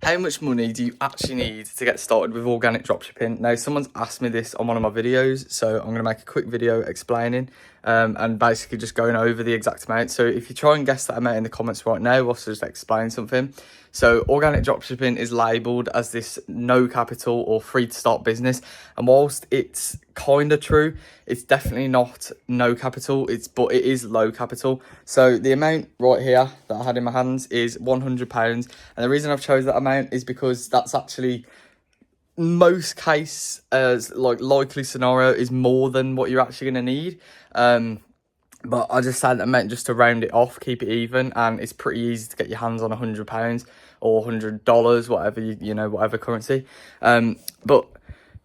How much money do you actually need to get started with organic dropshipping? Now, someone's asked me this on one of my videos, so I'm going to make a quick video explaining and basically just going over the exact amount. So if you try and guess that amount in the comments right now, I'll just explain something. So organic dropshipping is labelled as this no capital or free to start business. And whilst it's kind of true, it's definitely not no capital, but it is low capital. So the amount right here that I had in my hands is £100. And the reason I've chose that amount is because that's actually most case likely scenario is more than what you're actually going to need. But I just said that meant just to round it off, keep it even, and it's pretty easy to get your hands on £100 or $100, whatever you know, whatever currency. But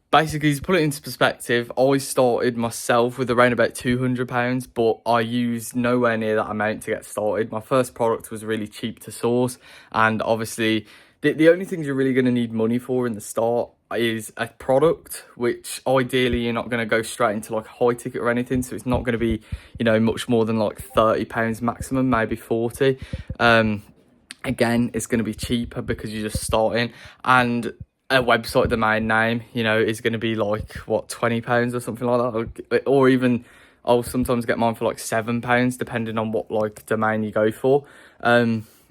basically, to put it into perspective, I started myself with around about £200, but I used nowhere near that amount to get started. My first product was really cheap to source, and obviously, the only things you're really going to need money for in the start is a product, which ideally you're not going to go straight into like a high ticket or anything, so it's not going to be, you know, much more than like £30 maximum, maybe 40. Again, it's going to be cheaper because you're just starting, and a website domain name, you know, is going to be like what, £20 or something like that, or even I'll sometimes get mine for like £7 depending on what like domain you go for.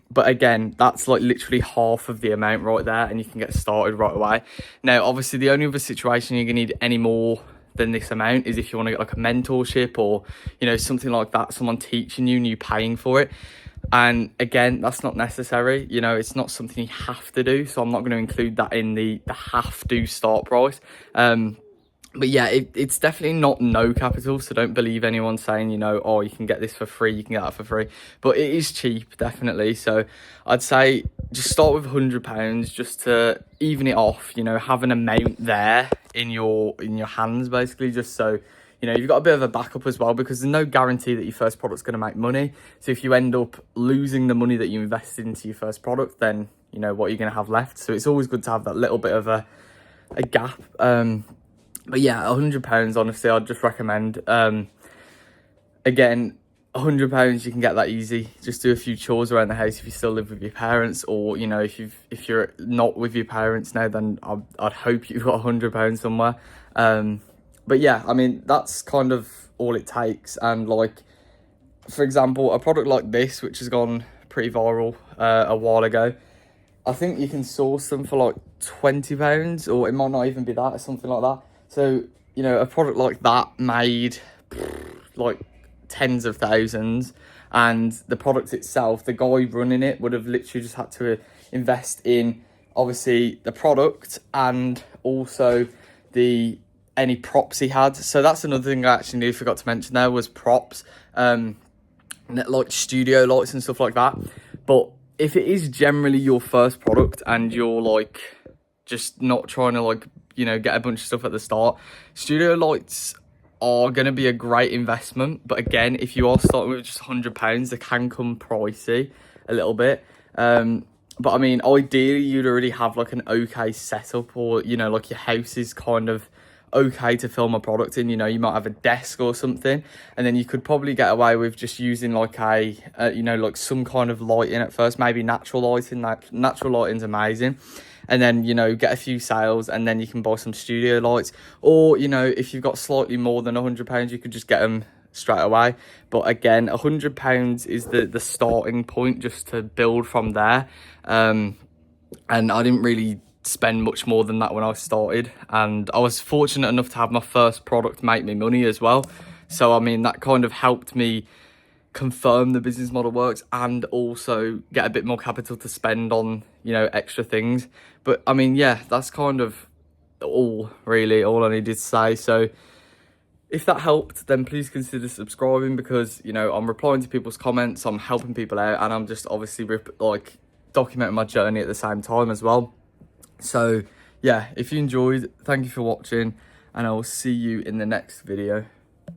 But again, that's like literally half of the amount right there, and you can get started right away. Now, obviously, the only other situation you're going to need any more than this amount is if you want to get like a mentorship or, you know, something like that, someone teaching you and you paying for it. And again, that's not necessary. You know, it's not something you have to do. So I'm not going to include that in the have to start price. But yeah, it's definitely not no capital, so don't believe anyone saying, you know, oh, you can get this for free, you can get that for free. But it is cheap, definitely. So I'd say just start with £100 just to even it off, you know, have an amount there in your hands, basically, just so, you know, you've got a bit of a backup as well, because there's no guarantee that your first product's going to make money. So if you end up losing the money that you invested into your first product, then, you know, what you're going to have left. So it's always good to have that little bit of a gap. But yeah, £100, honestly, I'd just recommend. Again, £100, you can get that easy. Just do a few chores around the house if you still live with your parents, or, you know, if you're not with your parents now, then I'd hope you've got £100 somewhere. But yeah, I mean, that's kind of all it takes. And like, for example, a product like this, which has gone pretty viral a while ago, I think you can source them for like £20, or it might not even be that, or something like that. So, you know, a product like that made like tens of thousands, and the product itself, the guy running it would have literally just had to invest in, obviously, the product and also any props he had. So that's another thing I actually forgot to mention there, was props, like studio lights and stuff like that. But if it is generally your first product and you're like just not trying to like, you know, get a bunch of stuff at the start, studio lights are going to be a great investment. But again, if you are starting with just £100, they can come pricey a little bit. But I mean, ideally you'd already have like an okay setup, or, you know, like your house is kind of okay to film a product in. You know, you might have a desk or something, and then you could probably get away with just using like you know, like some kind of lighting at first, maybe natural lighting. Natural lighting's amazing. And then, you know, get a few sales, and then you can buy some studio lights. Or, you know, if you've got slightly more than £100, you could just get them straight away. But again, £100 is the starting point, just to build from there. And I didn't really spend much more than that when I started, and I was fortunate enough to have my first product make me money as well. So I mean, that kind of helped me confirm the business model works, and also get a bit more capital to spend on, you know, extra things. But I mean, yeah, that's kind of all I needed to say. So if that helped, then please consider subscribing, because, you know, I'm replying to people's comments, I'm helping people out, and I'm just obviously like documenting my journey at the same time as well. So yeah, if you enjoyed, thank you for watching, and I will see you in the next video.